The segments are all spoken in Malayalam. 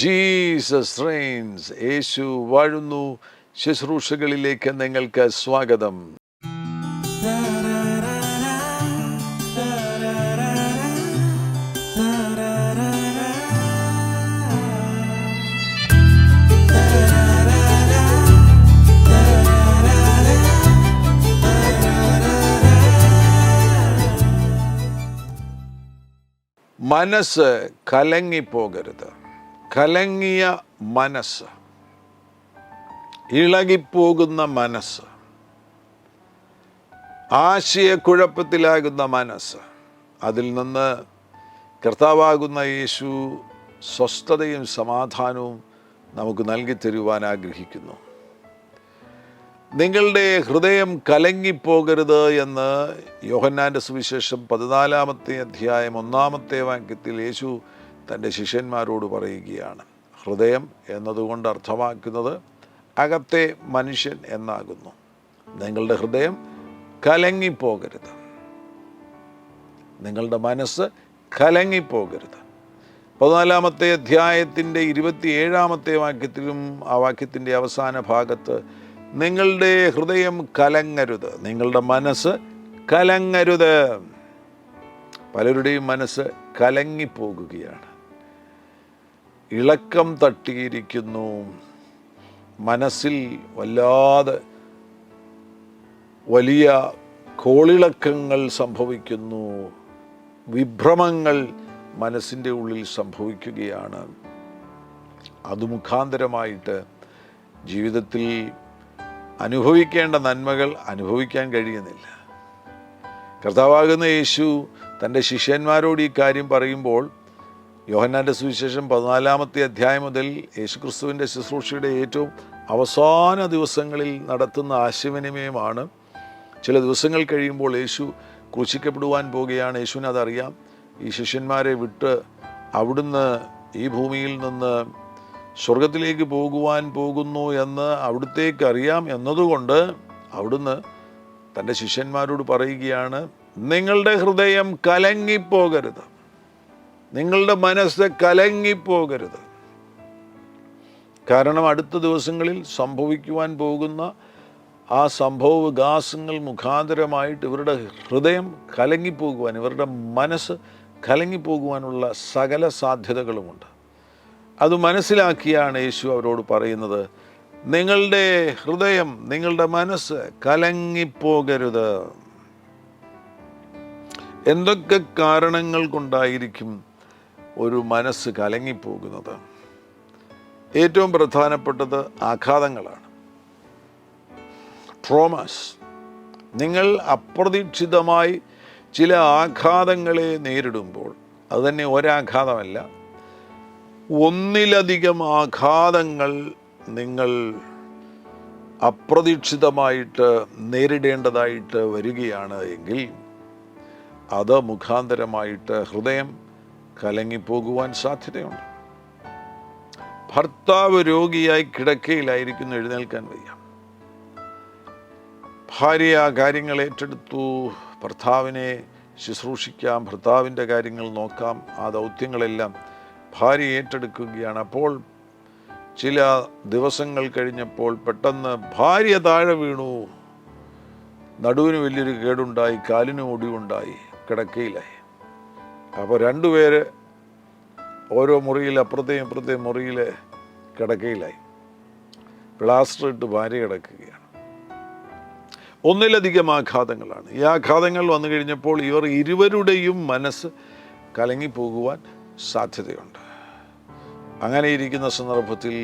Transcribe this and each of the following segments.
Jesus Reigns. യേശു വാഴുന്നു ശുശ്രൂഷകളിലേക്ക് നിങ്ങൾക്ക് സ്വാഗതം. മനസ്സ് കലങ്ങിപ്പോകരുത്. കലങ്ങിയ മനസ്സ്, ഇളകിപ്പോകുന്ന മനസ്സ്, ആശയക്കുഴപ്പത്തിലാകുന്ന മനസ്സ്, അതിൽ നിന്ന് കർത്താവാകുന്ന യേശു സ്വസ്ഥതയും സമാധാനവും നമുക്ക് നൽകി തരുവാൻ ആഗ്രഹിക്കുന്നു. നിങ്ങളുടെ ഹൃദയം കലങ്ങിപ്പോകരുത് എന്ന് യോഹന്നാൻ്റെ സുവിശേഷം 14-ാമത്തെ അധ്യായം 1-ാമത്തെ വാക്യത്തിൽ യേശു തൻ്റെ ശിഷ്യന്മാരോട് പറയുകയാണ്. ഹൃദയം എന്നതുകൊണ്ട് അർത്ഥമാക്കുന്നത് അകത്തെ മനുഷ്യൻ എന്നാകുന്നു. നിങ്ങളുടെ ഹൃദയം കലങ്ങിപ്പോകരുത്, നിങ്ങളുടെ മനസ്സ് കലങ്ങിപ്പോകരുത്. 14-ാമത്തെ അധ്യായത്തിൻ്റെ 27-ാമത്തെ വാക്യത്തിലും ആ വാക്യത്തിൻ്റെ അവസാന ഭാഗത്ത് നിങ്ങളുടെ ഹൃദയം കലങ്ങരുത്, നിങ്ങളുടെ മനസ്സ് കലങ്ങരുത്. പലരുടെയും മനസ്സ് കലങ്ങിപ്പോകുകയാണ്, ഇളക്കം തട്ടിയിരിക്കുന്നു, മനസ്സിൽ വല്ലാതെ വലിയ കോളിളക്കങ്ങൾ സംഭവിക്കുന്നു, വിഭ്രമങ്ങൾ മനസ്സിൻ്റെ ഉള്ളിൽ സംഭവിക്കുകയാണ്. അത് മുഖാന്തരമായിട്ട് ജീവിതത്തിൽ അനുഭവിക്കേണ്ട നന്മകൾ അനുഭവിക്കാൻ കഴിയുന്നില്ല. കർത്താവാകുന്ന യേശു തൻ്റെ ശിഷ്യന്മാരോട് ഈ കാര്യം പറയുമ്പോൾ യോഹന്നാൻ്റെ സുവിശേഷം 14-ാമത്തെ അധ്യായം മുതൽ യേശുക്രിസ്തുവിൻ്റെ ശുശ്രൂഷയുടെ ഏറ്റവും അവസാന ദിവസങ്ങളിൽ നടത്തുന്ന ആശയവിനിമയമാണ്. ചില ദിവസങ്ങൾ കഴിയുമ്പോൾ യേശു ക്രൂശിക്കപ്പെടുവാൻ പോകുകയാണ്. യേശുവിന് അതറിയാം. ഈ ശിഷ്യന്മാരെ വിട്ട് അവിടുന്ന് ഈ ഭൂമിയിൽ നിന്ന് സ്വർഗത്തിലേക്ക് പോകുവാൻ പോകുന്നു എന്ന് അവിടുത്തേക്ക് അറിയാം എന്നതുകൊണ്ട് അവിടുന്ന് തൻ്റെ ശിഷ്യന്മാരോട് പറയുകയാണ്, നിങ്ങളുടെ ഹൃദയം കലങ്ങിപ്പോകരുത്, നിങ്ങളുടെ മനസ്സ് കലങ്ങിപ്പോകരുത്. കാരണം അടുത്ത ദിവസങ്ങളിൽ സംഭവിക്കുവാൻ പോകുന്ന ആ സംഭവ വികാസങ്ങൾ മുഖാന്തരമായിട്ട് ഇവരുടെ ഹൃദയം കലങ്ങിപ്പോകുവാൻ, ഇവരുടെ മനസ്സ് കലങ്ങിപ്പോകുവാനുള്ള സകല സാധ്യതകളുമുണ്ട്. അത് മനസ്സിലാക്കിയാണ് യേശു അവരോട് പറയുന്നത്, നിങ്ങളുടെ ഹൃദയം, നിങ്ങളുടെ മനസ്സ് കലങ്ങിപ്പോകരുത്. എന്തൊക്കെ കാരണങ്ങൾ കൊണ്ടായിരിക്കും ഒരു മനസ്സ് കലങ്ങിപ്പോകുന്നത്? ഏറ്റവും പ്രധാനപ്പെട്ടത് ആഘാതങ്ങളാണ്, ട്രോമാസ്. നിങ്ങൾ അപ്രതീക്ഷിതമായി ചില ആഘാതങ്ങളെ നേരിടുമ്പോൾ, അതുതന്നെ ഒരാഘാതമല്ല, ഒന്നിലധികം ആഘാതങ്ങൾ നിങ്ങൾ അപ്രതീക്ഷിതമായിട്ട് നേരിടേണ്ടതായിട്ട് വരികയാണ് എങ്കിൽ അത് മുഖാന്തരമായിട്ട് ഹൃദയം കലങ്ങിപ്പോകുവാൻ സാധ്യതയുണ്ട്. ഭർത്താവ് രോഗിയായി കിടക്കയിലായിരിക്കുന്നു, എഴുന്നേൽക്കാൻ വയ്യ. ഭാര്യ ആ കാര്യങ്ങൾ ഏറ്റെടുത്തു, ഭർത്താവിനെ ശുശ്രൂഷിക്കാം, ഭർത്താവിൻ്റെ കാര്യങ്ങൾ നോക്കാം, ആ ദൗത്യങ്ങളെല്ലാം ഭാര്യ ഏറ്റെടുക്കുകയാണ്. അപ്പോൾ ചില ദിവസങ്ങൾ കഴിഞ്ഞപ്പോൾ പെട്ടെന്ന് ഭാര്യ താഴെ വീണു, നടുവിന് വലിയൊരു കേടുണ്ടായി, കാലിന് ഒടിവുണ്ടായി, കിടക്കയിലായി. അപ്പോൾ രണ്ടുപേര് ഓരോ മുറിയിൽ, അപ്പുറത്തെയും ഇപ്പുറത്തെയും മുറിയിൽ കിടക്കയിലായി. പ്ലാസ്റ്റർ ഇട്ട് ഭാര്യ കിടക്കുകയാണ്. ഒന്നിലധികം ആഘാതങ്ങളാണ്. ഈ ആഘാതങ്ങൾ വന്നു കഴിഞ്ഞപ്പോൾ ഇവർ ഇരുവരുടെയും മനസ്സ് കലങ്ങിപ്പോകുവാൻ സാധ്യതയുണ്ട്. അങ്ങനെ ഇരിക്കുന്ന സന്ദർഭത്തിൽ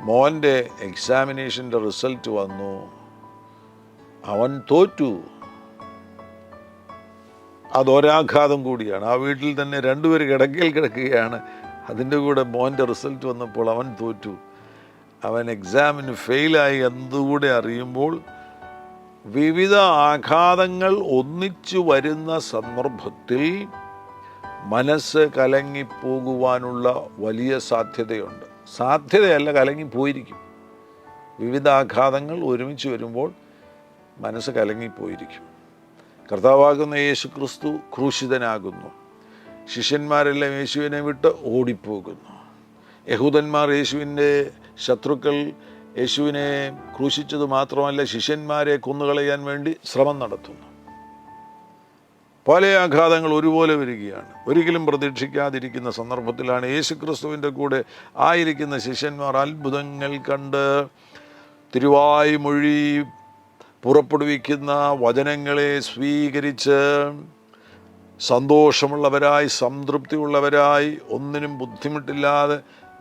മോൻ്റെ എക്സാമിനേഷൻ്റെ റിസൾട്ട് വന്നു, അവൻ തോറ്റു. അതൊരാഘാതം കൂടിയാണ്. ആ വീട്ടിൽ തന്നെ രണ്ടുപേര് കിടക്കയിൽ കിടക്കുകയാണ്. അതിൻ്റെ കൂടെ മോൻ്റെ റിസൾട്ട് വന്നപ്പോൾ അവൻ തോറ്റു, അവൻ എക്സാമിന് ഫെയിലായി എന്നുകൂടെ അറിയുമ്പോൾ വിവിധ ആഘാതങ്ങൾ ഒന്നിച്ചു വരുന്ന സന്ദർഭത്തിൽ മനസ്സ് കലങ്ങിപ്പോകുവാനുള്ള വലിയ സാധ്യതയുണ്ട്. സാധ്യതയല്ല, കലങ്ങിപ്പോയിരിക്കും. വിവിധ ആഘാതങ്ങൾ ഒരുമിച്ച് വരുമ്പോൾ മനസ്സ് കലങ്ങിപ്പോയിരിക്കും. കർത്താവാകുന്ന യേശു ക്രിസ്തു ക്രൂശിതനാകുന്നു. ശിഷ്യന്മാരെല്ലാം യേശുവിനെ വിട്ട് ഓടിപ്പോകുന്നു. യഹൂദന്മാർ യേശുവിൻ്റെ ശത്രുക്കൾ യേശുവിനെ ക്രൂശിച്ചത് മാത്രമല്ല, ശിഷ്യന്മാരെ കൊന്നുകളയാൻ വേണ്ടി ശ്രമം നടത്തുന്നു. പല ആഘാതങ്ങൾ ഒരുപോലെ വരികയാണ്. ഒരിക്കലും പ്രതീക്ഷിക്കാതിരിക്കുന്ന സന്ദർഭത്തിലാണ് യേശുക്രിസ്തുവിൻ്റെ കൂടെ ആയിരിക്കുന്ന ശിഷ്യന്മാർ അത്ഭുതങ്ങൾ കണ്ട് തിരുവായ് മൊഴി പുറപ്പെടുവിക്കുന്ന വചനങ്ങളെ സ്വീകരിച്ച് സന്തോഷമുള്ളവരായി, സംതൃപ്തിയുള്ളവരായി, ഒന്നിനും ബുദ്ധിമുട്ടില്ലാതെ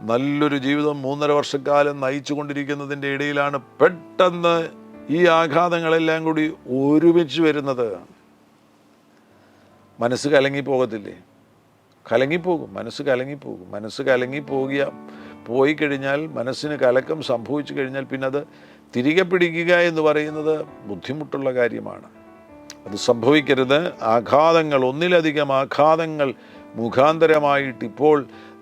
നല്ലൊരു ജീവിതം 3.5 വർഷക്കാലം നയിച്ചു കൊണ്ടിരിക്കുന്നതിൻ്റെ ഇടയിലാണ് പെട്ടെന്ന് ഈ ആഘാതങ്ങളെല്ലാം കൂടി ഒരുമിച്ച് വരുന്നത്. മനസ്സ് കലങ്ങിപ്പോകത്തില്ലേ? കലങ്ങിപ്പോകും, മനസ്സ് കലങ്ങിപ്പോകും. മനസ്സ് പോയി കഴിഞ്ഞാൽ, മനസ്സിന് കലക്കം സംഭവിച്ചു കഴിഞ്ഞാൽ പിന്നെ അത് തിരികെ പിടിക്കുക എന്ന് പറയുന്നത് ബുദ്ധിമുട്ടുള്ള കാര്യമാണ്. അത് സംഭവിക്കരുത്. ആഘാതങ്ങൾ, ഒന്നിലധികം ആഘാതങ്ങൾ മുഖാന്തരമായിട്ട് ഇപ്പോൾ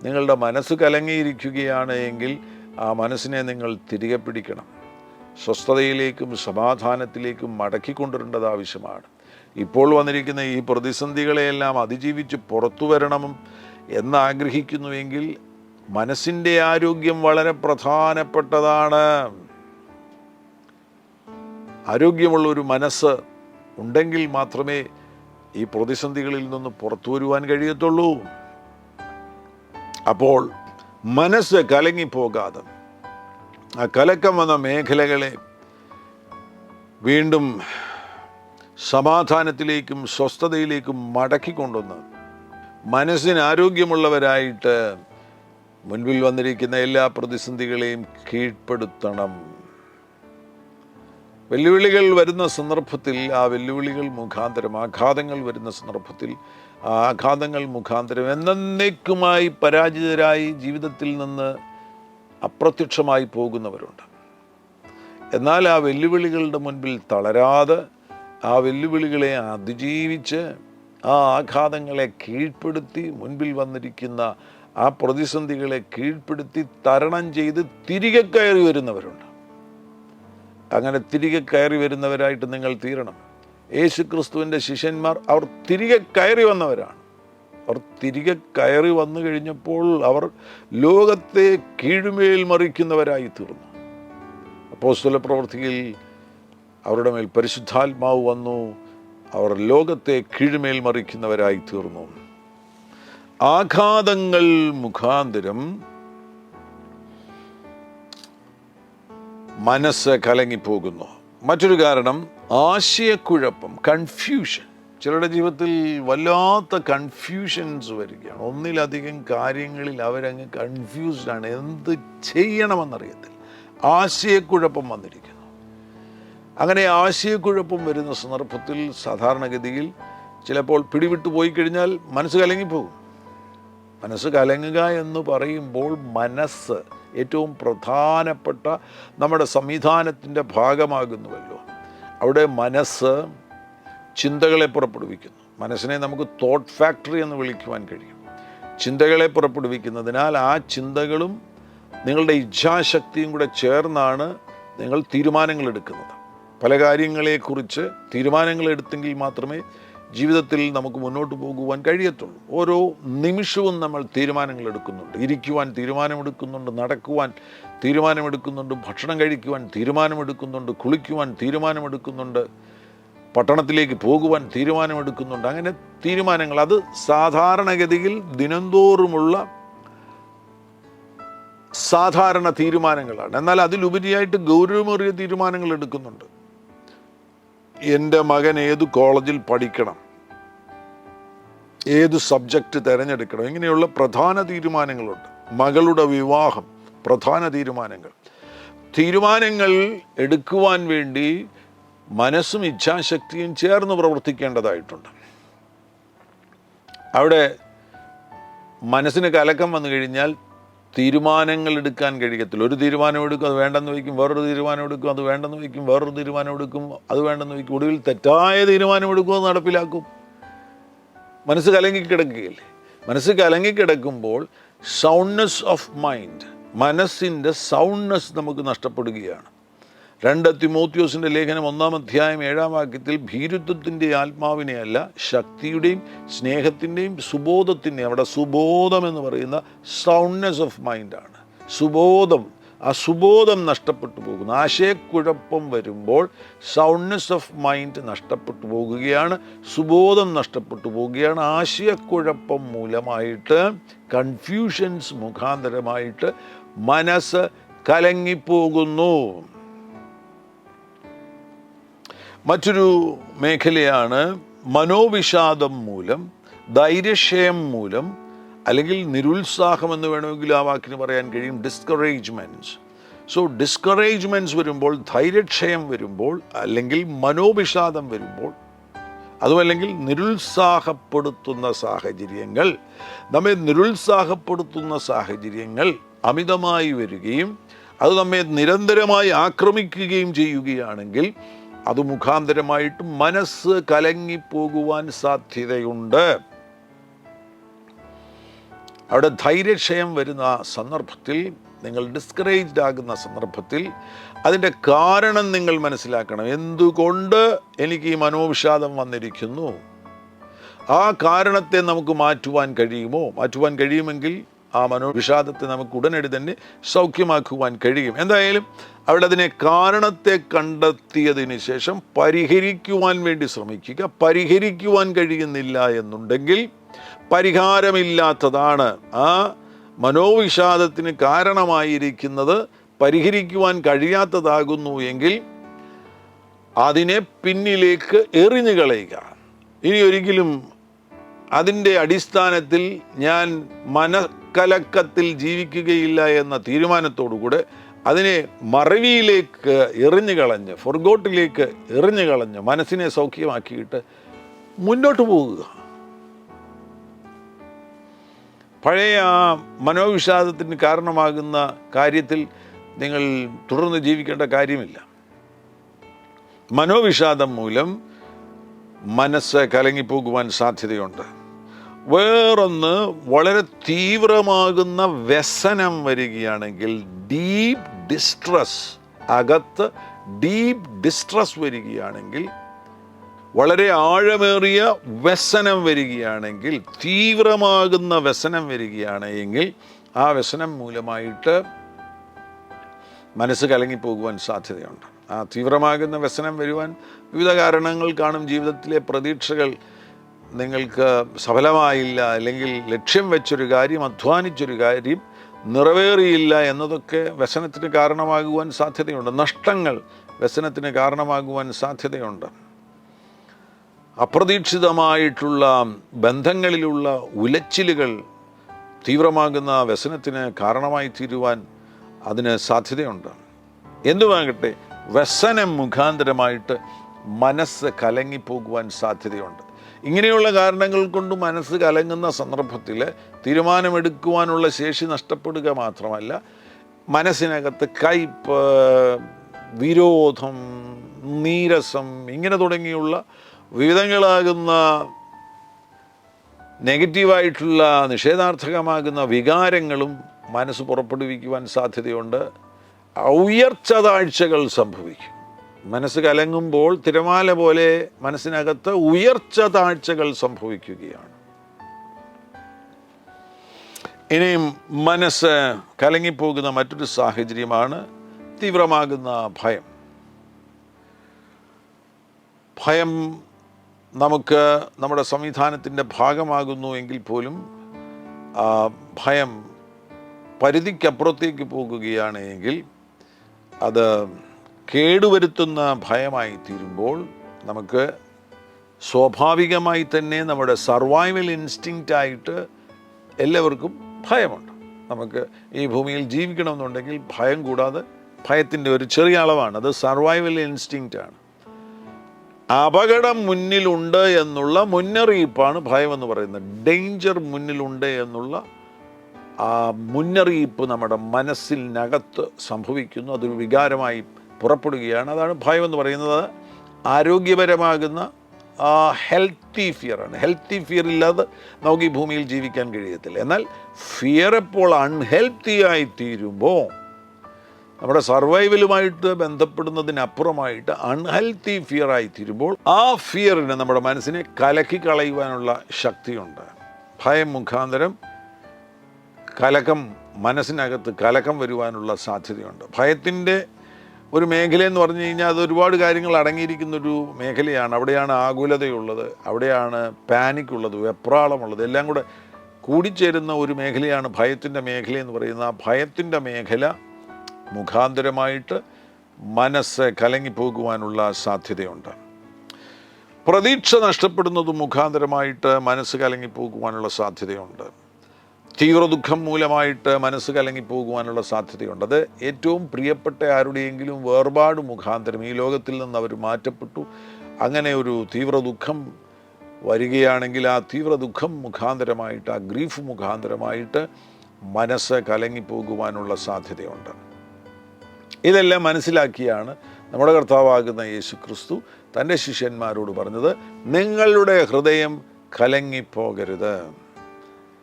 നിങ്ങളുടെ മനസ്സ് കലങ്ങിയിരിക്കുകയാണ് എങ്കിൽ ആ മനസ്സിനെ നിങ്ങൾ തിരികെ പിടിക്കണം. സ്വസ്ഥതയിലേക്കും സമാധാനത്തിലേക്കും മടക്കിക്കൊണ്ടുവരേണ്ടത് ആവശ്യമാണ്. ഇപ്പോൾ വന്നിരിക്കുന്ന ഈ പ്രതിസന്ധികളെയെല്ലാം അതിജീവിച്ച് പുറത്തു വരണം എന്നാഗ്രഹിക്കുന്നുവെങ്കിൽ മനസ്സിൻ്റെ ആരോഗ്യം വളരെ പ്രധാനപ്പെട്ടതാണ്. ആരോഗ്യമുള്ള ഒരു മനസ്സ് ഉണ്ടെങ്കിൽ മാത്രമേ ഈ പ്രതിസന്ധികളിൽ നിന്ന് പുറത്തു വരുവാൻ കഴിയത്തുള്ളൂ. അപ്പോൾ മനസ്സ് കലങ്ങിപ്പോകാതെ ആ കലക്കം വന്ന മേഖലകളെ വീണ്ടും സമാധാനത്തിലേക്കും സ്വസ്ഥതയിലേക്കും മടക്കിക്കൊണ്ടുവന്ന് മനസ്സിന് ആരോഗ്യമുള്ളവരായിട്ട് മുൻപിൽ വന്നിരിക്കുന്ന എല്ലാ പ്രതിസന്ധികളെയും കീഴ്പ്പെടുത്തണം. വെല്ലുവിളികൾ വരുന്ന സന്ദർഭത്തിൽ ആ വെല്ലുവിളികൾ മുഖാന്തരം, ആഘാതങ്ങൾ വരുന്ന സന്ദർഭത്തിൽ ആ ആഘാതങ്ങൾ മുഖാന്തരം എന്നേക്കുമായി പരാജിതരായി ജീവിതത്തിൽ നിന്ന് അപ്രത്യക്ഷമായി പോകുന്നവരുണ്ട്. എന്നാൽ ആ വെല്ലുവിളികളുടെ മുൻപിൽ തളരാതെ ആ വെല്ലുവിളികളെ അതിജീവിച്ച് ആ ആഘാതങ്ങളെ കീഴ്പ്പെടുത്തി മുൻപിൽ വന്നിരിക്കുന്ന ആ പ്രതിസന്ധികളെ കീഴ്പ്പെടുത്തി തരണം ചെയ്ത് തിരികെ കയറി വരുന്നവരുണ്ട്. അങ്ങനെ തിരികെ കയറി വരുന്നവരായിട്ട് നിങ്ങൾ തീരണം. യേശുക്രിസ്തുവിൻ്റെ ശിഷ്യന്മാർ അവർ തിരികെ കയറി വന്നവരാണ്. അവർ തിരികെ കയറി വന്നു കഴിഞ്ഞപ്പോൾ അവർ ലോകത്തെ കീഴ്മേൽ മറിക്കുന്നവരായി തീർന്നു. അപ്പോസ്തല പ്രവൃത്തിയിൽ അവരുടെ മേൽ പരിശുദ്ധാത്മാവ് വന്നു. അവർ ലോകത്തെ കീഴ്മേൽ മറിക്കുന്നവരായി തീർന്നു. ആഘാതങ്ങൾ മുഖാന്തരം മനസ്സ് കലങ്ങിപ്പോകുന്നു. മറ്റൊരു കാരണം ആശയക്കുഴപ്പം, കൺഫ്യൂഷൻ. ചിലരുടെ ജീവിതത്തിൽ വല്ലാത്ത കൺഫ്യൂഷൻസ് വരികയാണ്. ഒന്നിലധികം കാര്യങ്ങളിൽ അവരങ്ങ് കൺഫ്യൂസ്ഡാണ്. എന്ത് ചെയ്യണമെന്നറിയത്തില്ല. ആശയക്കുഴപ്പം വന്നിരിക്കുന്നു. അങ്ങനെ ആശയക്കുഴപ്പം വരുന്ന സന്ദർഭത്തിൽ സാധാരണഗതിയിൽ ചിലപ്പോൾ പിടിവിട്ടു പോയി കഴിഞ്ഞാൽ മനസ്സ് കലങ്ങിപ്പോകും. മനസ്സ് കലങ്ങുക എന്ന് പറയുമ്പോൾ മനസ്സ് ഏറ്റവും പ്രധാനപ്പെട്ട നമ്മുടെ സംവിധാനത്തിൻ്റെ ഭാഗമാകുന്നുവല്ലോ. അവിടെ മനസ്സ് ചിന്തകളെ പുറപ്പെടുവിക്കുന്നു. മനസ്സിനെ നമുക്ക് തോട്ട് ഫാക്ടറി എന്ന് വിളിക്കുവാൻ കഴിയും. ചിന്തകളെ പുറപ്പെടുവിക്കുന്നതിനാൽ ആ ചിന്തകളും നിങ്ങളുടെ ഇച്ഛാശക്തിയും കൂടെ ചേർന്നാണ് നിങ്ങൾ തീരുമാനങ്ങൾ എടുക്കുന്നത്. പല കാര്യങ്ങളെക്കുറിച്ച് തീരുമാനങ്ങൾ എടുത്തെങ്കിൽ മാത്രമേ ജീവിതത്തിൽ നമുക്ക് മുന്നോട്ട് പോകുവാൻ കഴിയത്തുള്ളൂ. ഓരോ നിമിഷവും നമ്മൾ തീരുമാനങ്ങൾ എടുക്കുന്നുണ്ട്. ഇരിക്കുവാൻ തീരുമാനമെടുക്കുന്നുണ്ട്, നടക്കുവാൻ തീരുമാനമെടുക്കുന്നുണ്ട്, ഭക്ഷണം കഴിക്കുവാൻ തീരുമാനമെടുക്കുന്നുണ്ട്, കുളിക്കുവാൻ തീരുമാനമെടുക്കുന്നുണ്ട്, പട്ടണത്തിലേക്ക് പോകുവാൻ തീരുമാനമെടുക്കുന്നുണ്ട്. അങ്ങനെ തീരുമാനങ്ങൾ, അത് സാധാരണഗതിയിൽ ദിനംതോറുമുള്ള സാധാരണ തീരുമാനങ്ങളാണ്. എന്നാൽ അതിലുപരിയായിട്ട് ഗൗരവമേറിയ തീരുമാനങ്ങൾ എടുക്കുന്നുണ്ട്. എൻ്റെ മകൻ ഏത് കോളേജിൽ പഠിക്കണം, ഏത് സബ്ജക്റ്റ് തിരഞ്ഞെടുക്കണം, ഇങ്ങനെയുള്ള പ്രധാന തീരുമാനങ്ങളുണ്ട്. മകളുടെ വിവാഹം, പ്രധാന തീരുമാനങ്ങൾ എടുക്കുവാൻ വേണ്ടി മനസ്സും ഇച്ഛാശക്തിയും ചേർന്ന് പ്രവർത്തിക്കേണ്ടതായിട്ടുണ്ട്. അവിടെ മനസ്സിന് കലക്കം വന്നു കഴിഞ്ഞാൽ തീരുമാനങ്ങൾ എടുക്കാൻ കഴിയത്തില്ല. ഒരു തീരുമാനം എടുക്കും, അത് വേണ്ടെന്ന് വയ്ക്കും. വേറൊരു തീരുമാനം എടുക്കും, അത് വേണ്ടെന്ന് വയ്ക്കും. വേറൊരു തീരുമാനം എടുക്കും, അത് വേണ്ടെന്ന് വയ്ക്കും. ഒടുവിൽ തെറ്റായ തീരുമാനമെടുക്കും, അത് നടപ്പിലാക്കും. മനസ്സ് കലങ്ങിക്കിടക്കുകയില്ലേ? മനസ്സ് കലങ്ങിക്കിടക്കുമ്പോൾ സൗണ്ട്നെസ് ഓഫ് മൈൻഡ്, മനസ്സിൻ്റെ സൗണ്ട്നെസ് നമുക്ക് നഷ്ടപ്പെടുകയാണ്. 2 തിമോത്തിയോസിൻ്റെ ലേഖനം 1-ാം അധ്യായം 7-ാം വാക്യത്തിൽ ഭീരുത്വത്തിൻ്റെ ആത്മാവിനെയല്ല, ശക്തിയുടെയും സ്നേഹത്തിൻ്റെയും സുബോധത്തിൻ്റെയും, അവിടെ സുബോധം എന്ന് പറയുന്ന സൗണ്ട്നെസ് ഓഫ് മൈൻഡാണ്. സുബോധം, ആ സുബോധം നഷ്ടപ്പെട്ടു പോകുന്നു. ആശയക്കുഴപ്പം വരുമ്പോൾ സൗണ്ട്നെസ് ഓഫ് മൈൻഡ് നഷ്ടപ്പെട്ടു പോകുകയാണ്, സുബോധം നഷ്ടപ്പെട്ടു പോവുകയാണ്. ആശയക്കുഴപ്പം മൂലമായിട്ട്, കൺഫ്യൂഷൻസ് മുഖാന്തരമായിട്ട് മനസ്സ് കലങ്ങിപ്പോകുന്നു. മറ്റൊരു മേഖലയാണ് മനോവിഷാദം മൂലം, ധൈര്യക്ഷയം മൂലം, അല്ലെങ്കിൽ നിരുത്സാഹം എന്ന് വേണമെങ്കിൽ ആ വാക്കിന് പറയാൻ കഴിയും, ഡിസ്കറേജ്മെൻറ്റ്സ്. സോ ഡിസ്കറേജ്മെൻറ്റ്സ് വരുമ്പോൾ, ധൈര്യക്ഷയം വരുമ്പോൾ, അല്ലെങ്കിൽ മനോവിഷാദം വരുമ്പോൾ, അതുമല്ലെങ്കിൽ നിരുത്സാഹപ്പെടുത്തുന്ന സാഹചര്യങ്ങൾ, നമ്മെ നിരുത്സാഹപ്പെടുത്തുന്ന സാഹചര്യങ്ങൾ അമിതമായി വരികയും അത് നമ്മെ നിരന്തരമായി ആക്രമിക്കുകയും ചെയ്യുകയാണെങ്കിൽ അത് മുഖാന്തരമായിട്ട് മനസ്സ് കലങ്ങിപ്പോകുവാൻ സാധ്യതയുണ്ട്. അവിടെ ധൈര്യക്ഷയം വരുന്ന സന്ദർഭത്തിൽ, നിങ്ങൾ ഡിസ്കറേജ്ഡ് ആകുന്ന സന്ദർഭത്തിൽ അതിൻ്റെ കാരണം നിങ്ങൾ മനസ്സിലാക്കണം. എന്തുകൊണ്ട് എനിക്ക് ഈ മനോവിഷാദം വന്നിരിക്കുന്നു? ആ കാരണത്തെ നമുക്ക് മാറ്റുവാൻ കഴിയുമോ? മാറ്റുവാൻ കഴിയുമെങ്കിൽ ആ മനോവിഷാദത്തെ നമുക്ക് ഉടനടി തന്നെ സൗഖ്യമാക്കുവാൻ കഴിയും. എന്തായാലും അവിടെ അതിനെ കാരണത്തെ കണ്ടെത്തിയതിന് ശേഷം പരിഹരിക്കുവാൻ വേണ്ടി ശ്രമിക്കുക. പരിഹരിക്കുവാൻ കഴിയുന്നില്ല എന്നുണ്ടെങ്കിൽ, പരിഹാരമില്ലാത്തതാണ് ആ മനോവിഷാദത്തിന് കാരണമായിരിക്കുന്നത്, പരിഹരിക്കുവാൻ കഴിയാത്തതാകുന്നു എങ്കിൽ അതിനെ പിന്നിലേക്ക് എറിഞ്ഞു കളയുക. ഇനി ഒരിക്കലും അതിൻ്റെ അടിസ്ഥാനത്തിൽ ഞാൻ മനക്കലക്കത്തിൽ ജീവിക്കുകയില്ല എന്ന തീരുമാനത്തോടുകൂടെ അതിനെ മറവിയിലേക്ക് എറിഞ്ഞു കളഞ്ഞ്, ഫൊർഗോട്ടിലേക്ക് എറിഞ്ഞു കളഞ്ഞ് മനസ്സിനെ സൗഖ്യമാക്കിയിട്ട് മുന്നോട്ട് പോകുക. പഴയ ആ മനോവിഷാദത്തിന് കാരണമാകുന്ന കാര്യത്തിൽ നിങ്ങൾ തുടർന്ന് ജീവിക്കേണ്ട കാര്യമില്ല. മനോവിഷാദം മൂലം മനസ്സ് കലങ്ങിപ്പോകുവാൻ സാധ്യതയുണ്ട്. വേറൊന്ന്, വളരെ തീവ്രമാകുന്ന വ്യസനം വരികയാണെങ്കിൽ, ഡീപ്പ് ഡിസ്ട്രസ്, അകത്ത് ഡീപ്പ് ഡിസ്ട്രസ് വരികയാണെങ്കിൽ, വളരെ ആഴമേറിയ വ്യസനം വരികയാണെങ്കിൽ, തീവ്രമാകുന്ന വ്യസനം വരികയാണെങ്കിൽ ആ വ്യസനം മൂലമായിട്ട് മനസ്സ് കലങ്ങിപ്പോകുവാൻ സാധ്യതയുണ്ട്. ആ തീവ്രമാകുന്ന വ്യസനം വരുവാൻ വിവിധ കാരണങ്ങൾ കാണും. ജീവിതത്തിലെ പ്രതീക്ഷകൾ നിങ്ങൾക്ക് സഫലമായില്ല, അല്ലെങ്കിൽ ലക്ഷ്യം വെച്ചൊരു കാര്യം, അധ്വാനിച്ചൊരു കാര്യം നിറവേറിയില്ല എന്നതൊക്കെ വ്യസനത്തിന് കാരണമാകുവാൻ സാധ്യതയുണ്ട്. നഷ്ടങ്ങൾ വ്യസനത്തിന് കാരണമാകുവാൻ സാധ്യതയുണ്ട്. അപ്രതീക്ഷിതമായിട്ടുള്ള ബന്ധങ്ങളിലുള്ള ഉലച്ചിലുകൾ തീവ്രമാകുന്ന വ്യസനത്തിന് കാരണമായി തീരുവാൻ അതിന് സാധ്യതയുണ്ട്. എന്തുമാകട്ടെ, വ്യസനം മുഖാന്തരമായിട്ട് മനസ്സ് കലങ്ങിപ്പോകുവാൻ സാധ്യതയുണ്ട്. ഇങ്ങനെയുള്ള കാരണങ്ങൾ കൊണ്ട് മനസ്സ് കലങ്ങുന്ന സന്ദർഭത്തിൽ തീരുമാനമെടുക്കുവാനുള്ള ശേഷി നഷ്ടപ്പെടുക മാത്രമല്ല, മനസ്സിനകത്ത് കയ്പ്, വിരോധം, നീരസം, ഇങ്ങനെ തുടങ്ങിയുള്ള വിവിധങ്ങളാകുന്ന നെഗറ്റീവായിട്ടുള്ള, നിഷേധാർത്ഥകമാകുന്ന വികാരങ്ങളും മനസ്സ് പുറപ്പെടുവിക്കുവാൻ സാധ്യതയുണ്ട്. ഉയർച്ച താഴ്ചകൾ സംഭവിക്കും. മനസ്സ് കലങ്ങുമ്പോൾ തിരമാല പോലെ മനസ്സിനകത്ത് ഉയർച്ച താഴ്ചകൾ സംഭവിക്കുകയാണ്. ഇനിയും മനസ്സ് കലങ്ങിപ്പോകുന്ന മറ്റൊരു സാഹചര്യമാണ് തീവ്രമാകുന്ന ഭയം. ഭയം നമുക്ക് നമ്മുടെ സംവിധാനത്തിൻ്റെ ഭാഗമാകുന്നു എങ്കിൽ പോലും ഭയം പരിധിക്കപ്പുറത്തേക്ക് പോകുകയാണ് എങ്കിൽ, അത് കേടുവരുത്തുന്ന ഭയമായി തീരുമ്പോൾ നമുക്ക് സ്വാഭാവികമായി തന്നെ നമ്മുടെ സർവൈവൽ ഇൻസ്റ്റിങ്ക്റ്റായിട്ട് എല്ലാവർക്കും ഭയമുണ്ട്. നമുക്ക് ഈ ഭൂമിയിൽ ജീവിക്കണമെന്നുണ്ടെങ്കിൽ ഭയം കൂടാതെ, ഭയത്തിൻ്റെ ഒരു ചെറിയ അളവാണ്, അത് സർവൈവൽ ഇൻസ്റ്റിങ്ക്റ്റാണ്. അപകടം മുന്നിലുണ്ട് എന്നുള്ള മുന്നറിയിപ്പാണ് ഭയം എന്ന് പറയുന്നത്. ഡേഞ്ചർ മുന്നിലുണ്ട് എന്നുള്ള ആ മുന്നറിയിപ്പ് നമ്മുടെ മനസ്സിനകത്ത് സംഭവിക്കുന്നു. അതൊരു വികാരമായി പുറപ്പെടുകയാണ്. അതാണ് ഭയം എന്ന് പറയുന്നത്. ആരോഗ്യപരമാകുന്ന ഹെൽത്തി ഫിയറാണ്. ഹെൽത്തി ഫിയർ ഇല്ലാതെ നമുക്ക് ഈ ഭൂമിയിൽ ജീവിക്കാൻ കഴിയത്തില്ല. എന്നാൽ ഫിയർ എപ്പോൾ അൺഹെൽത്തി ആയി തീരുമ്പോൾ നമ്മുടെ സർവൈവലുമായിട്ട് ബന്ധപ്പെടുന്നതിനപ്പുറമായിട്ട് അൺഹെൽത്തി ഫിയറായി തീരുമ്പോൾ ആ ഫിയറിന് നമ്മുടെ മനസ്സിനെ കലക്കി കളയുവാനുള്ള ശക്തിയുണ്ട്. ഭയം മുഖാന്തരം മനസ്സിനകത്ത് കലക്കം വരുവാനുള്ള സാധ്യതയുണ്ട്. ഭയത്തിൻ്റെ ഒരു മേഖലയെന്ന് പറഞ്ഞു കഴിഞ്ഞാൽ അത് ഒരുപാട് കാര്യങ്ങൾ അടങ്ങിയിരിക്കുന്നൊരു മേഖലയാണ്. അവിടെയാണ് ആകുലതയുള്ളത്, അവിടെയാണ് പാനിക് ഉള്ളത്, വെപ്രാളമുള്ളത്, എല്ലാം കൂടെ കൂടിച്ചേരുന്ന ഒരു മേഖലയാണ് ഭയത്തിൻ്റെ മേഖല എന്ന് പറയുന്നത്. ആ ഭയത്തിൻ്റെ മേഖല മുഖാന്തരമായിട്ട് മനസ്സ് കലങ്ങിപ്പോകുവാനുള്ള സാധ്യതയുണ്ട്. പ്രതീക്ഷ നഷ്ടപ്പെടുന്നത് മുഖാന്തരമായിട്ട് മനസ്സ് കലങ്ങിപ്പോകുവാനുള്ള സാധ്യതയുണ്ട്. തീവ്ര ദുഃഖം മൂലമായിട്ട് മനസ്സ് കലങ്ങിപ്പോകുവാനുള്ള സാധ്യതയുണ്ട്. അത് ഏറ്റവും പ്രിയപ്പെട്ട ആരുടെയെങ്കിലും വേർപാട് മുഖാന്തരം ഈ ലോകത്തിൽ നിന്ന് അവർ മാറ്റപ്പെട്ടു, അങ്ങനെ ഒരു തീവ്ര ദുഃഖം വരികയാണെങ്കിൽ ആ തീവ്ര ദുഃഖം മുഖാന്തരമായിട്ട്, ആ ഗ്രീഫ് മുഖാന്തരമായിട്ട് മനസ്സ് കലങ്ങിപ്പോകുവാനുള്ള സാധ്യതയുണ്ട്. ഇതെല്ലാം മനസ്സിലാക്കിയാണ് നമ്മുടെ കർത്താവാകുന്ന യേശു ക്രിസ്തു തൻ്റെ ശിഷ്യന്മാരോട് പറഞ്ഞത്, നിങ്ങളുടെ ഹൃദയം കലങ്ങിപ്പോകരുത്.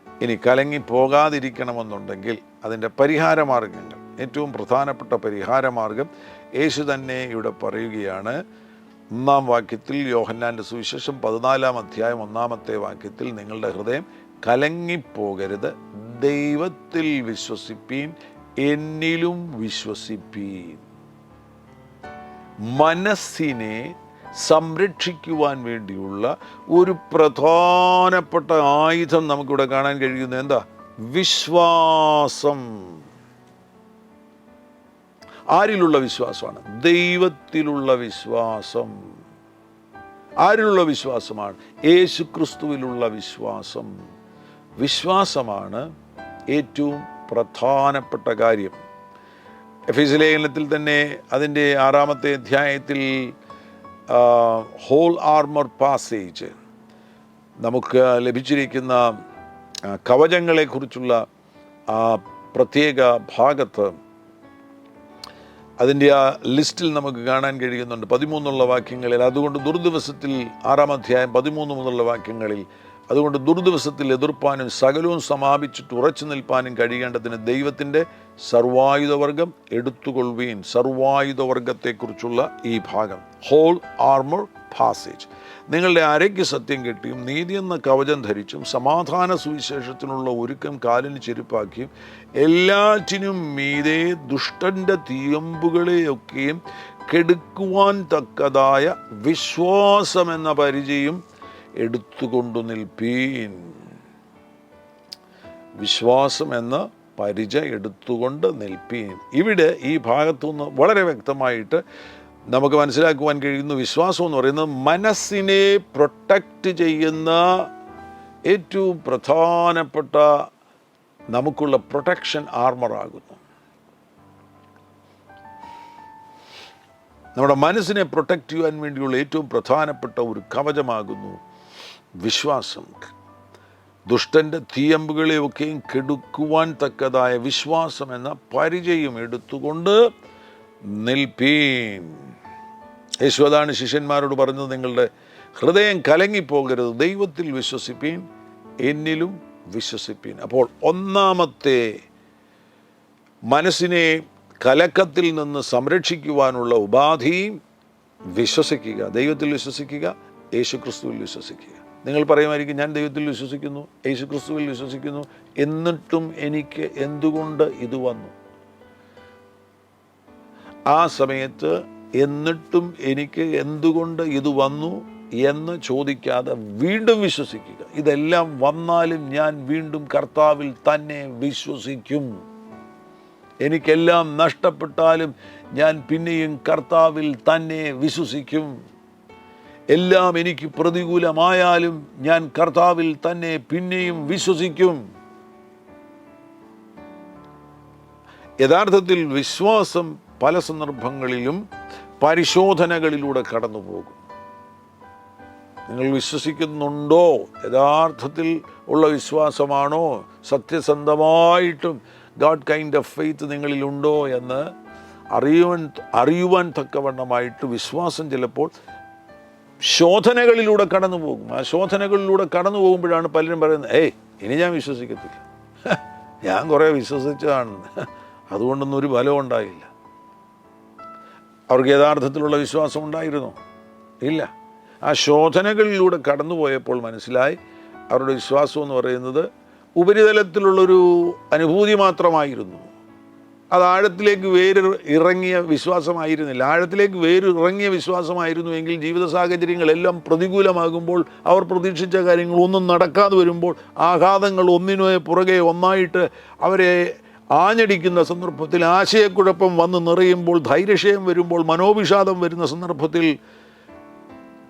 ഇനി കലങ്ങിപ്പോകാതിരിക്കണമെന്നുണ്ടെങ്കിൽ അതിൻ്റെ പരിഹാരമാർഗങ്ങൾ, ഏറ്റവും പ്രധാനപ്പെട്ട പരിഹാരമാർഗം യേശു തന്നെ ഇവിടെ പറയുകയാണ്. 1-ാം വാക്യത്തിൽ, യോഹന്നാൻ്റെ സുവിശേഷം 14-ാം അധ്യായം 1-ാമത്തെ വാക്യത്തിൽ, നിങ്ങളുടെ ഹൃദയം കലങ്ങിപ്പോകരുത്, ദൈവത്തിൽ വിശ്വസിപ്പീൻ, എന്നിലും വിശ്വസിപ്പീൻ. മനസ്സിനെ സംരക്ഷിക്കുവാൻ വേണ്ടിയുള്ള ഒരു പ്രധാനപ്പെട്ട ആയുധം നമുക്കിവിടെ കാണാൻ കഴിയുന്നത് എന്താ? വിശ്വാസം. ആരിലുള്ള വിശ്വാസമാണ്? ദൈവത്തിലുള്ള വിശ്വാസം. ആരിലുള്ള വിശ്വാസമാണ്? യേശു ക്രിസ്തുവിലുള്ള വിശ്വാസം. വിശ്വാസമാണ് ഏറ്റവും പ്രധാനപ്പെട്ട കാര്യം. എഫേസ്യ ലേഖനത്തിൽ തന്നെ അതിൻ്റെ 6-ാമത്തെ അധ്യായത്തിൽ ഹോൾ ആർമർ പാസേജ്, നമുക്ക് ലഭിച്ചിരിക്കുന്ന കവചങ്ങളെക്കുറിച്ചുള്ള ആ പ്രത്യേക ഭാഗത്ത് അതിൻ്റെ ആ ലിസ്റ്റിൽ നമുക്ക് കാണാൻ കഴിയുന്നുണ്ട് 13 വാക്യങ്ങളിൽ. അതുകൊണ്ട് ദുർദിവസത്തിൽ 6-ാം അധ്യായം 13 മുതലുള്ള വാക്യങ്ങളിൽ, അതുകൊണ്ട് ദുർദിവസത്തിൽ എതിർപ്പാനും സകലവും സമാപിച്ചിട്ട് ഉറച്ചു നിൽപ്പാനും കഴിയേണ്ടതിന് ദൈവത്തിൻ്റെ സർവായുധവർഗം എടുത്തുകൊള്ളുവീൻ. സർവായുധവർഗത്തെക്കുറിച്ചുള്ള ഈ ഭാഗം, ഹോൾ ആർമർ പാസേജ്. നിങ്ങളുടെ അരയ്ക്ക് സത്യം കെട്ടിയും നീതി എന്ന കവചം ധരിച്ചും സമാധാന സുവിശേഷത്തിനുള്ള ഒരുക്കം കാലിന് ചെരുപ്പാക്കിയും എല്ലാറ്റിനും മീതെ ദുഷ്ടൻ്റെ തീയമ്പുകളെയൊക്കെയും കെടുക്കുവാൻ തക്കതായ വിശ്വാസമെന്ന പരിചയം എടുത്തുകൊണ്ടു നിൽപ്പീൻ. വിശ്വാസം എന്ന പരിച എടുത്തുകൊണ്ട് നിൽപ്പീൻ. ഇവിടെ ഈ ഭാഗത്തുനിന്ന് വളരെ വ്യക്തമായിട്ട് നമുക്ക് മനസ്സിലാക്കുവാൻ കഴിയുന്നു, വിശ്വാസം എന്ന് പറയുന്നത് മനസ്സിനെ പ്രൊട്ടക്റ്റ് ചെയ്യുന്ന ഏറ്റവും പ്രധാനപ്പെട്ട നമുക്കുള്ള പ്രൊട്ടക്ഷൻ ആർമറാകുന്നു. നമ്മുടെ മനസ്സിനെ പ്രൊട്ടക്റ്റ് ചെയ്യാൻ വേണ്ടിയുള്ള ഏറ്റവും പ്രധാനപ്പെട്ട ഒരു കവചമാകുന്നു വിശ്വാസം. ദുഷ്ടൻ്റെ തീയമ്പുകളെയൊക്കെയും കെടുക്കുവാൻ തക്കതായ വിശ്വാസം എന്ന പരിചയം എടുത്തുകൊണ്ട് നിൽപ്പീൻ. യേശു അതാണ് ശിഷ്യന്മാരോട് പറഞ്ഞത്, നിങ്ങളുടെ ഹൃദയം കലങ്ങിപ്പോകരുത്, ദൈവത്തിൽ വിശ്വസിപ്പീൻ, എന്നിലും വിശ്വസിപ്പീൻ. അപ്പോൾ ഒന്നാമത്തെ മനസ്സിനെ കലക്കത്തിൽ നിന്ന് സംരക്ഷിക്കുവാനുള്ള ഉപാധി വിശ്വസിക്കുക, ദൈവത്തിൽ വിശ്വസിക്കുക, യേശു ക്രിസ്തുവിൽ വിശ്വസിക്കുക. നിങ്ങൾ പറയുമായിരിക്കും, ഞാൻ ദൈവത്തിൽ വിശ്വസിക്കുന്നു, യേശു ക്രിസ്തുവിൽ വിശ്വസിക്കുന്നു, എന്നിട്ടും എനിക്ക് എന്തുകൊണ്ട് ഇത് വന്നു? ആ സമയത്ത് എന്നിട്ടും എനിക്ക് എന്തുകൊണ്ട് ഇത് വന്നു എന്ന് ചോദിക്കാതെ വീണ്ടും വിശ്വസിക്കുക. ഇതെല്ലാം വന്നാലും ഞാൻ വീണ്ടും കർത്താവിൽ തന്നെ വിശ്വസിക്കും. എനിക്കെല്ലാം നഷ്ടപ്പെട്ടാലും ഞാൻ പിന്നെയും കർത്താവിൽ തന്നെ വിശ്വസിക്കും. എല്ലാം എനിക്ക് പ്രതികൂലമായാലും ഞാൻ കർത്താവിൽ തന്നെ പിന്നെയും വിശ്വസിക്കും. യഥാർത്ഥത്തിൽ വിശ്വാസം പല സന്ദർഭങ്ങളിലും പരിശോധനകളിലൂടെ കടന്നു പോകും. നിങ്ങൾ വിശ്വസിക്കുന്നുണ്ടോ? യഥാർത്ഥത്തിൽ ഉള്ള വിശ്വാസമാണോ? സത്യസന്ധമായിട്ടും ഗോഡ് കൈൻഡ് ഓഫ് ഫെയ്ത്ത് നിങ്ങളിലുണ്ടോ എന്ന് അറിയുവാൻ തക്കവണ്ണമായിട്ട് വിശ്വാസം ചിലപ്പോൾ ശോധനകളിലൂടെ കടന്നു പോകും. ആ ശോധനകളിലൂടെ കടന്നു പോകുമ്പോഴാണ് പലരും പറയുന്നത്, ഇനി ഞാൻ വിശ്വസിക്കത്തില്ല, ഞാൻ കുറേ വിശ്വസിച്ചതാണ്, അതുകൊണ്ടൊന്നും ഒരു ഫലം ഉണ്ടായില്ല. അവർക്ക് യഥാർത്ഥത്തിലുള്ള വിശ്വാസം ഉണ്ടായിരുന്നോ? ഇല്ല. ആ ശോധനകളിലൂടെ കടന്നുപോയപ്പോൾ മനസ്സിലായി അവരുടെ വിശ്വാസം എന്ന് പറയുന്നത് ഉപരിതലത്തിലുള്ളൊരു അനുഭൂതി മാത്രമായിരുന്നു. അത് ആഴത്തിലേക്ക് ഇറങ്ങിയ വിശ്വാസമായിരുന്നില്ല. ആഴത്തിലേക്ക് ഇറങ്ങിയ വിശ്വാസമായിരുന്നുവെങ്കിൽ ജീവിത സാഹചര്യങ്ങളെല്ലാം പ്രതികൂലമാകുമ്പോൾ, അവർ പ്രതീക്ഷിച്ച കാര്യങ്ങൾ ഒന്നും നടക്കാതെ വരുമ്പോൾ, ആഘാതങ്ങൾ ഒന്നിനു പുറകെ ഒന്നായിട്ട് അവരെ ആഞ്ഞടിക്കുന്ന സന്ദർഭത്തിൽ, ആശയക്കുഴപ്പം വന്ന് നിറയുമ്പോൾ, ധൈര്യക്ഷയം വരുമ്പോൾ, മനോവിഷാദം വരുന്ന സന്ദർഭത്തിൽ,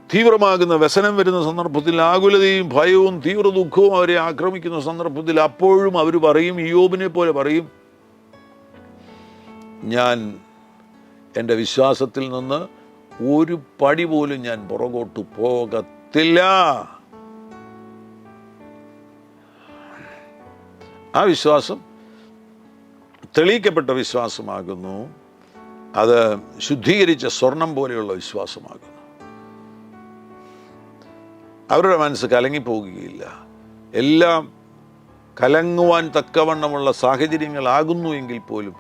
തീവ്രമാകുന്ന വ്യസനം വരുന്ന സന്ദർഭത്തിൽ, ആകുലതയും ഭയവും തീവ്ര ദുഃഖവും അവരെ ആക്രമിക്കുന്ന സന്ദർഭത്തിൽ, അപ്പോഴും അവർ പറയും, ഇയ്യോബിനെ പോലെ പറയും, ഞാൻ എൻ്റെ വിശ്വാസത്തിൽ നിന്ന് ഒരു പടി പോലും ഞാൻ പുറകോട്ട് പോകത്തില്ല. ആ വിശ്വാസം തെളിയിക്കപ്പെട്ട വിശ്വാസമാകുന്നു. അത് ശുദ്ധീകരിച്ച സ്വർണം പോലെയുള്ള വിശ്വാസമാകുന്നു. അവരുടെ മനസ്സ് കലങ്ങിപ്പോകുകയില്ല. എല്ലാം കലങ്ങുവാൻ തക്കവണ്ണമുള്ള സാഹചര്യങ്ങളാകുന്നു എങ്കിൽ പോലും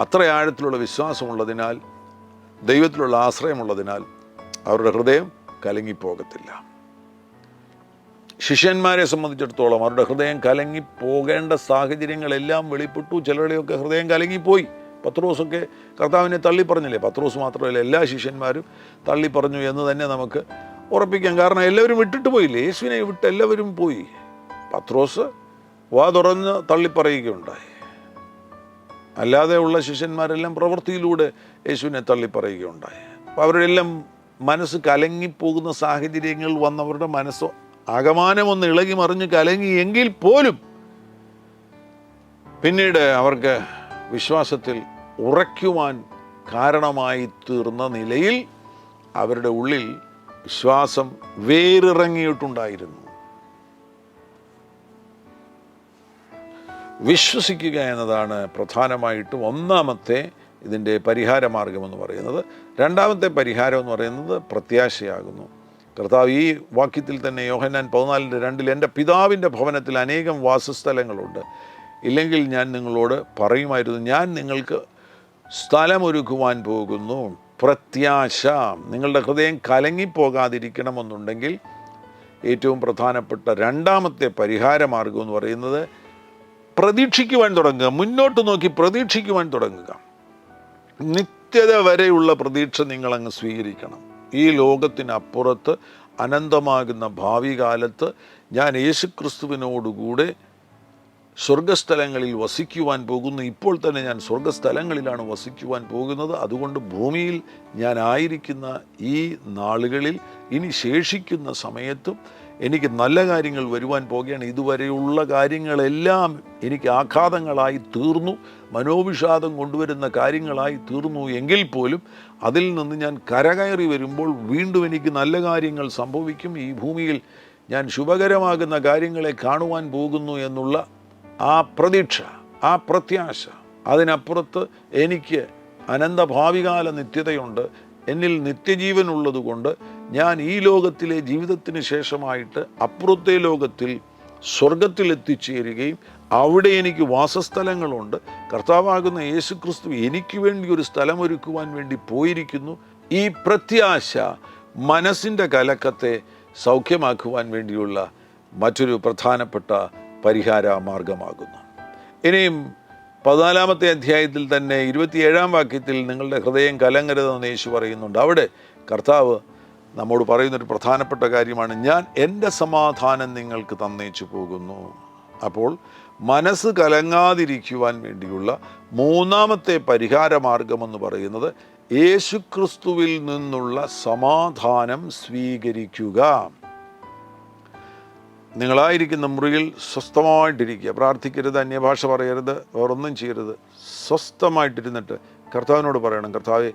അത്ര ആഴത്തിലുള്ള വിശ്വാസമുള്ളതിനാൽ, ദൈവത്തിലുള്ള ആശ്രയമുള്ളതിനാൽ അവരുടെ ഹൃദയം കലങ്ങിപ്പോകത്തില്ല. ശിഷ്യന്മാരെ സംബന്ധിച്ചിടത്തോളം അവരുടെ ഹൃദയം കലങ്ങിപ്പോകേണ്ട സാഹചര്യങ്ങളെല്ലാം വെളിപ്പെട്ടു. ചിലരുടെയൊക്കെ ഹൃദയം കലങ്ങിപ്പോയി. പത്രോസൊക്കെ കർത്താവിനെ തള്ളിപ്പറഞ്ഞില്ലേ? പത്രോസ് മാത്രമല്ല, എല്ലാ ശിഷ്യന്മാരും തള്ളിപ്പറഞ്ഞു എന്ന് തന്നെ നമുക്ക് ഉറപ്പിക്കാം. കാരണം എല്ലാവരും വിട്ടിട്ട് പോയില്ലേ? യേശുവിനെ വിട്ട് എല്ലാവരും പോയി. പത്രോസ് വാ തുറന്ന് തള്ളിപ്പറയുകയുണ്ടായി. അല്ലാതെ ഉള്ള ശിഷ്യന്മാരെല്ലാം പ്രവൃത്തിയിലൂടെ യേശുവിനെ തള്ളിപ്പറയുകയുണ്ടായി. അപ്പോൾ അവരെല്ലാം മനസ്സ് കലങ്ങിപ്പോകുന്ന സാഹചര്യങ്ങൾ വന്നവരുടെ മനസ്സോ അകമാനമൊന്ന് ഇളകി മറിഞ്ഞ് കലങ്ങി എങ്കിൽ പോലും പിന്നീട് അവർക്ക് വിശ്വാസത്തിൽ ഉറയ്ക്കുവാൻ കാരണമായി തീർന്ന നിലയിൽ അവരുടെ ഉള്ളിൽ വിശ്വാസം വേരിറങ്ങിയിട്ടുണ്ടായിരുന്നു. വിശ്വസിക്കുക എന്നതാണ് പ്രധാനമായിട്ടും ഒന്നാമത്തെ ഇതിൻ്റെ പരിഹാര മാർഗമെന്ന് പറയുന്നത്. രണ്ടാമത്തെ പരിഹാരം എന്ന് പറയുന്നത് പ്രത്യാശയാകുന്നു. കർത്താവ് ഈ വാക്യത്തിൽ തന്നെ യോഹന്നാൻ 14:2 എൻ്റെ പിതാവിൻ്റെ ഭവനത്തിൽ അനേകം വാസസ്ഥലങ്ങളുണ്ട്, ഇല്ലെങ്കിൽ ഞാൻ നിങ്ങളോട് പറയുമായിരുന്നു, ഞാൻ നിങ്ങൾക്ക് സ്ഥലമൊരുക്കുവാൻ പോകുന്നു. പ്രത്യാശ. നിങ്ങളുടെ ഹൃദയം കലങ്ങിപ്പോകാതിരിക്കണമെന്നുണ്ടെങ്കിൽ ഏറ്റവും പ്രധാനപ്പെട്ട രണ്ടാമത്തെ പരിഹാര മാർഗം എന്ന് പറയുന്നത് പ്രതീക്ഷിക്കുവാൻ തുടങ്ങുക. മുന്നോട്ട് നോക്കി പ്രതീക്ഷിക്കുവാൻ തുടങ്ങുക. നിത്യത വരെയുള്ള പ്രതീക്ഷ നിങ്ങളങ്ങ് സ്വീകരിക്കണം. ഈ ലോകത്തിനപ്പുറത്ത് അനന്തമാകുന്ന ഭാവി കാലത്ത് ഞാൻ യേശുക്രിസ്തുവിനോടുകൂടെ സ്വർഗസ്ഥലങ്ങളിൽ വസിക്കുവാൻ പോകുന്നു. ഇപ്പോൾ തന്നെ ഞാൻ സ്വർഗസ്ഥലങ്ങളിലാണ് വസിക്കുവാൻ പോകുന്നത്. അതുകൊണ്ട് ഭൂമിയിൽ ഞാൻ ആയിരിക്കുന്ന ഈ നാളുകളിൽ, ഇനി ശേഷിക്കുന്ന സമയത്തും എനിക്ക് നല്ല കാര്യങ്ങൾ വരുവാൻ പോകുകയാണ്. ഇതുവരെയുള്ള കാര്യങ്ങളെല്ലാം എനിക്ക് ആഘാതങ്ങളായി തീർന്നു, മനോവിഷാദം കൊണ്ടുവരുന്ന കാര്യങ്ങളായി തീർന്നു എങ്കിൽ പോലും അതിൽ നിന്ന് ഞാൻ കരകയറി വരുമ്പോൾ വീണ്ടും എനിക്ക് നല്ല കാര്യങ്ങൾ സംഭവിക്കും. ഈ ഭൂമിയിൽ ഞാൻ ശുഭകരമാകുന്ന കാര്യങ്ങളെ കാണുവാൻ പോകുന്നു എന്നുള്ള ആ പ്രതീക്ഷ, ആ പ്രത്യാശ, അതിനപ്പുറത്ത് എനിക്ക് അനന്തഭാവികാല നിത്യതയുണ്ട്, എന്നിൽ നിത്യജീവൻ ഉള്ളതുകൊണ്ട് ഞാൻ ഈ ലോകത്തിലെ ജീവിതത്തിന് ശേഷമായിട്ട് അപ്പുറത്തെ ലോകത്തിൽ സ്വർഗത്തിൽ എത്തിച്ചേരുകയും അവിടെ എനിക്ക് വാസസ്ഥലങ്ങളുണ്ട്. കർത്താവാകുന്ന യേശുക്രിസ്തു എനിക്ക് വേണ്ടി ഒരു സ്ഥലമൊരുക്കുവാൻ വേണ്ടി പോയിരിക്കുന്നു. ഈ പ്രത്യാശ മനസ്സിൻ്റെ കലക്കത്തെ സൗഖ്യമാക്കുവാൻ വേണ്ടിയുള്ള മറ്റൊരു പ്രധാനപ്പെട്ട പരിഹാര മാർഗമാകുന്നു. ഇനിയും 14-ാമത്തെ അധ്യായത്തിൽ തന്നെ 27-ാം വാക്യത്തിൽ നിങ്ങളുടെ ഹൃദയം കലങ്ങരുതെന്ന് യേശു പറയുന്നുണ്ട്. അവിടെ കർത്താവ് നമ്മോട് പറയുന്നൊരു പ്രധാനപ്പെട്ട കാര്യമാണ്, ഞാൻ എൻ്റെ സമാധാനം നിങ്ങൾക്ക് തന്നേച്ചു പോകുന്നു. അപ്പോൾ മനസ്സ് കലങ്ങാതിരിക്കുവാൻ വേണ്ടിയുള്ള മൂന്നാമത്തെ പരിഹാര മാർഗമെന്ന് പറയുന്നത് യേശുക്രിസ്തുവിൽ നിന്നുള്ള സമാധാനം സ്വീകരിക്കുക. നിങ്ങളായിരിക്കുന്ന മുറിയിൽ സ്വസ്ഥമായിട്ടിരിക്കുക. പ്രാർത്ഥിക്കരുത്, അന്യഭാഷ പറയരുത്, വേറൊന്നും ചെയ്യരുത്. സ്വസ്ഥമായിട്ടിരുന്നിട്ട് കർത്താവിനോട് പറയണം, കർത്താവേ,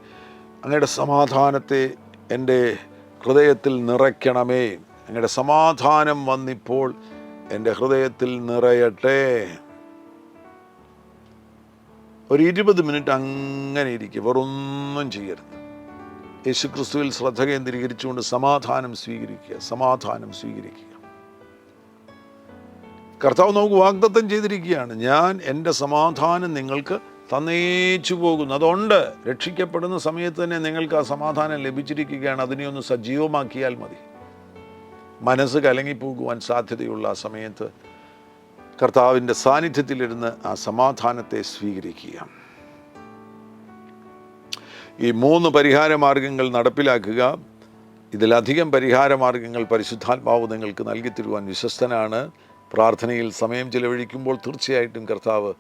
അങ്ങയുടെ സമാധാനത്തെ എൻ്റെ ഹൃദയത്തിൽ നിറയ്ക്കണമേ. അങ്ങയുടെ സമാധാനം വന്നിപ്പോൾ എൻ്റെ ഹൃദയത്തിൽ നിറയട്ടെ. ഒരു 20 മിനിറ്റ് അങ്ങനെ ഇരിക്കുക, വേറൊന്നും ചെയ്യരുത്. യേശുക്രിസ്തുവിൽ ശ്രദ്ധ കേന്ദ്രീകരിച്ചുകൊണ്ട് സമാധാനം സ്വീകരിക്കുക, സമാധാനം സ്വീകരിക്കുക. കർത്താവ് നമുക്ക് വാഗ്ദത്തം ചെയ്തിരിക്കുകയാണ്, ഞാൻ എൻ്റെ സമാധാനം നിങ്ങൾക്ക് തന്നേച്ചു പോകുന്നു. അതുകൊണ്ട് രക്ഷിക്കപ്പെടുന്ന സമയത്ത് തന്നെ നിങ്ങൾക്ക് ആ സമാധാനം ലഭിച്ചിരിക്കുകയാണ്. അതിനെ ഒന്ന് സജീവമാക്കിയാൽ മതി. മനസ്സ് കലങ്ങിപ്പോകുവാൻ സാധ്യതയുള്ള ആ സമയത്ത് കർത്താവിൻ്റെ സാന്നിധ്യത്തിലിരുന്ന് ആ സമാധാനത്തെ സ്വീകരിക്കുക. ഈ 3 പരിഹാര മാർഗങ്ങൾ നടപ്പിലാക്കുക. ഇതിലധികം പരിഹാര മാർഗങ്ങൾ പരിശുദ്ധാത്മാവ് നിങ്ങൾക്ക് നൽകി തരുവാൻ വിശ്വസ്തനാണ്. പ്രാർത്ഥനയിൽ സമയം ചിലവഴിക്കുമ്പോൾ തീർച്ചയായിട്ടും കർത്താവ്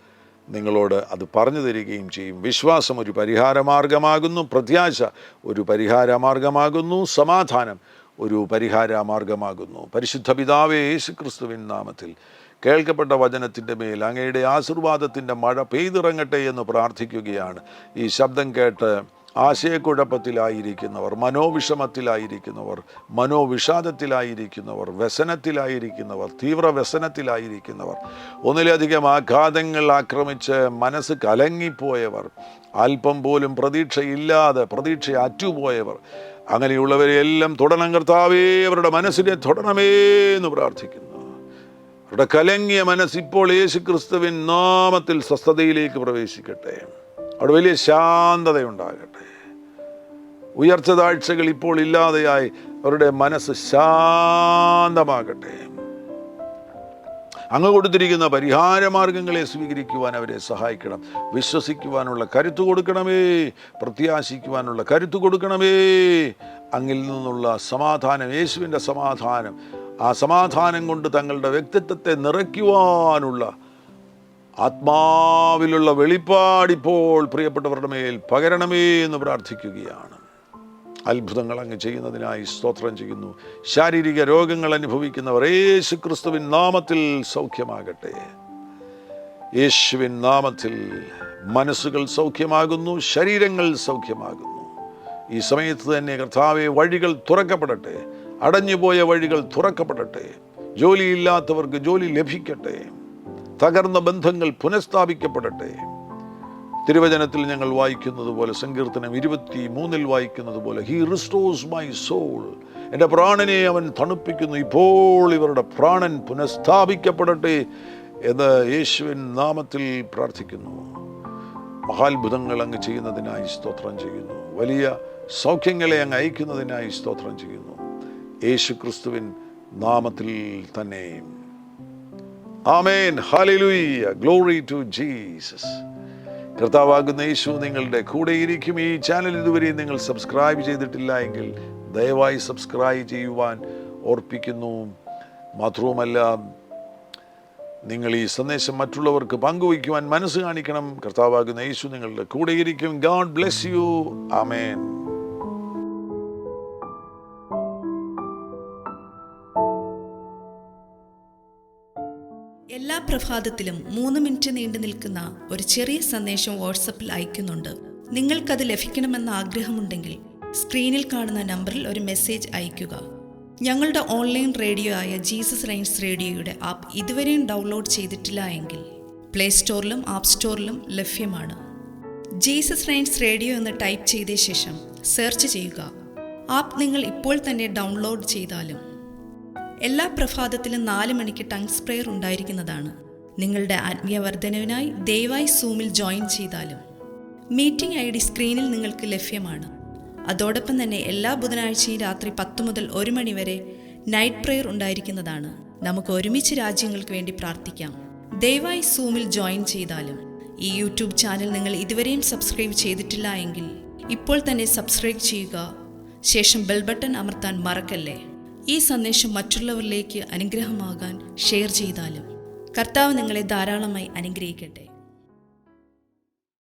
നിങ്ങളോട് അത് പറഞ്ഞു തരികയും ചെയ്യും. വിശ്വാസം ഒരു പരിഹാരമാർഗമാകുന്നു, പ്രത്യാശ ഒരു പരിഹാരമാർഗമാകുന്നു, സമാധാനം ഒരു പരിഹാരമാർഗമാകുന്നു. പരിശുദ്ധ പിതാവേ, യേശുക്രിസ്തുവിൻ നാമത്തിൽ കേൾക്കപ്പെട്ട വചനത്തിൻ്റെ മേൽ അങ്ങയുടെ ആശീർവാദത്തിൻ്റെ മഴ പെയ്തിറങ്ങട്ടെ എന്ന് പ്രാർത്ഥിക്കുകയാണ്. ഈ ശബ്ദം കേട്ട് ആശയക്കുഴപ്പത്തിലായിരിക്കുന്നവർ, മനോവിഷമത്തിലായിരിക്കുന്നവർ, മനോവിഷാദത്തിലായിരിക്കുന്നവർ, വ്യസനത്തിലായിരിക്കുന്നവർ, തീവ്ര വ്യസനത്തിലായിരിക്കുന്നവർ, ഒന്നിലധികം ആഘാതങ്ങൾ ആക്രമിച്ച് മനസ്സ് കലങ്ങിപ്പോയവർ, അല്പം പോലും പ്രതീക്ഷയില്ലാതെ പ്രതീക്ഷ അറ്റുപോയവർ, അങ്ങനെയുള്ളവരെയെല്ലാം തൊടണം കർത്താവേ, അവരുടെ മനസ്സിനെ തൊടണമേ എന്ന് പ്രാർത്ഥിക്കുന്നു. അവരുടെ കലങ്ങിയ മനസ്സിപ്പോൾ യേശുക്രിസ്തുവിൻ നാമത്തിൽ സ്വസ്ഥതയിലേക്ക് പ്രവേശിക്കട്ടെ. അവിടെ വലിയ ശാന്തതയുണ്ടാകട്ടെ. ഉയർച്ച താഴ്ചകൾ ഇപ്പോൾ ഇല്ലാതെയായി അവരുടെ മനസ്സ് ശാന്തമാകട്ടെ. അങ്ങ് കൊടുത്തിരിക്കുന്ന പരിഹാരമാർഗങ്ങളെ സ്വീകരിക്കുവാൻ അവരെ സഹായിക്കണം. വിശ്വസിക്കുവാനുള്ള കരുത്ത് കൊടുക്കണമേ, പ്രത്യാശിക്കുവാനുള്ള കരുത്ത് കൊടുക്കണമേ. അങ്ങിൽ നിന്നുള്ള സമാധാനം, യേശുവിൻ്റെ സമാധാനം, ആ സമാധാനം കൊണ്ട് തങ്ങളുടെ വ്യക്തിത്വത്തെ നിറയ്ക്കുവാനുള്ള ആത്മാവിലുള്ള വെളിപ്പാടിപ്പോൾ പ്രിയപ്പെട്ടവരുടെ മേൽ പകരണമേ എന്ന് പ്രാർത്ഥിക്കുകയാണ്. അത്ഭുതങ്ങൾ അങ്ങ് ചെയ്യുന്നതിനായി സ്തോത്രം ചെയ്യുന്നു. ശാരീരിക രോഗങ്ങൾ അനുഭവിക്കുന്നവർ യേശുക്രിസ്തുവിൻ നാമത്തിൽ സൗഖ്യമാകട്ടെ. യേശുവിൻ നാമത്തിൽ മനസ്സുകൾ സൗഖ്യമാകുന്നു, ശരീരങ്ങൾ സൗഖ്യമാകുന്നു. ഈ സമയത്ത് തന്നെ കർത്താവേ, വഴികൾ തുറക്കപ്പെടട്ടെ. അടഞ്ഞുപോയ വഴികൾ തുറക്കപ്പെടട്ടെ. ജോലിയില്ലാത്തവർക്ക് ജോലി ലഭിക്കട്ടെ. തകർന്ന ബന്ധങ്ങൾ പുനഃസ്ഥാപിക്കപ്പെടട്ടെ. തിരുവചനത്തിൽ ഞങ്ങൾ വായിക്കുന്നത് പോലെ, സങ്കീർത്തനം 23 വായിക്കുന്നത് പോലെ, ഹി റിസ്റ്റോഴ്സ് മൈ സോൾ, എൻ്റെ പ്രാണനെ അവൻ തണുപ്പിക്കുന്നു. ഇപ്പോൾ ഇവരുടെ പ്രാണൻ പുനഃസ്ഥാപിക്കപ്പെടട്ടെ എന്ന് യേശുവിൻ നാമത്തിൽ പ്രാർത്ഥിക്കുന്നു. മഹാത്ഭുതങ്ങൾ അങ്ങ് ചെയ്യുന്നതിനായി സ്തോത്രം ചെയ്യുന്നു. വലിയ സൗഖ്യങ്ങളെ അങ്ങ് അയക്കുന്നതിനായി സ്തോത്രം ചെയ്യുന്നു. യേശുക്രിസ്തുവിൻ നാമത്തിൽ തന്നെ. ആമേൻ. ഹല്ലേലൂയ. Glory to Jesus. കർത്താവാകുന്ന യേശു നിങ്ങളുടെ കൂടെയിരിക്കും. ഈ ചാനൽ ഇതുവരെ നിങ്ങൾ സബ്സ്ക്രൈബ് ചെയ്തിട്ടില്ല എങ്കിൽ ദയവായി സബ്സ്ക്രൈബ് ചെയ്യുവാൻ ഓർപ്പിക്കുന്നു. മാത്രവുമല്ല, നിങ്ങൾ ഈ സന്ദേശം മറ്റുള്ളവർക്ക് പങ്കുവയ്ക്കുവാൻ മനസ്സ് കാണിക്കണം. കർത്താവാകുന്ന യേശു നിങ്ങളുടെ കൂടെയിരിക്കും. God bless you. ആമേൻ. എല്ലാ പ്രഭാതത്തിലും 3 മിനിറ്റ് നീണ്ടു നിൽക്കുന്ന ഒരു ചെറിയ സന്ദേശം വാട്സപ്പിൽ അയക്കുന്നുണ്ട്. നിങ്ങൾക്കത് ലഭിക്കണമെന്ന ആഗ്രഹമുണ്ടെങ്കിൽ സ്ക്രീനിൽ കാണുന്ന നമ്പറിൽ ഒരു മെസ്സേജ് അയയ്ക്കുക. ഞങ്ങളുടെ ഓൺലൈൻ റേഡിയോ ആയ ജീസസ് റെയിൻസ് റേഡിയോയുടെ ആപ്പ് ഇതുവരെയും ഡൗൺലോഡ് ചെയ്തിട്ടില്ല എങ്കിൽ പ്ലേ സ്റ്റോറിലും ആപ്പ് സ്റ്റോറിലും ലഭ്യമാണ്. ജീസസ് റെയിൻസ് റേഡിയോ എന്ന് ടൈപ്പ് ചെയ്ത ശേഷം സെർച്ച് ചെയ്യുക. ആപ്പ് നിങ്ങൾ ഇപ്പോൾ തന്നെ ഡൗൺലോഡ് ചെയ്താലും. എല്ലാ പ്രഭാതത്തിലും 4 മണിക്ക് ടങ്സ് പ്രെയർ ഉണ്ടായിരിക്കുന്നതാണ്. നിങ്ങളുടെ ആത്മീയ വർധനവിനായി ദയവായി സൂമിൽ ജോയിൻ ചെയ്താലും. മീറ്റിംഗ് ID സ്ക്രീനിൽ നിങ്ങൾക്ക് ലഭ്യമാണ്. അതോടൊപ്പം തന്നെ എല്ലാ ബുധനാഴ്ചയും രാത്രി 10 മുതൽ 1 മണി വരെ നൈറ്റ് പ്രെയർ ഉണ്ടായിരിക്കുന്നതാണ്. നമുക്ക് ഒരുമിച്ച് രാജ്യങ്ങൾക്ക് വേണ്ടി പ്രാർത്ഥിക്കാം. ദയവായി സൂമിൽ ജോയിൻ ചെയ്താലും. ഈ യൂട്യൂബ് ചാനൽ നിങ്ങൾ ഇതുവരെയും സബ്സ്ക്രൈബ് ചെയ്തിട്ടില്ല എങ്കിൽ ഇപ്പോൾ തന്നെ സബ്സ്ക്രൈബ് ചെയ്യുക. ശേഷം ബെൽ ബട്ടൺ അമർത്താൻ മറക്കല്ലേ. ഈ സന്ദേശം മറ്റുള്ളവരിലേക്ക് അനുഗ്രഹമാകാൻ ഷെയർ ചെയ്താലും. കർത്താവ് നിങ്ങളെ ധാരാളമായി അനുഗ്രഹിക്കട്ടെ.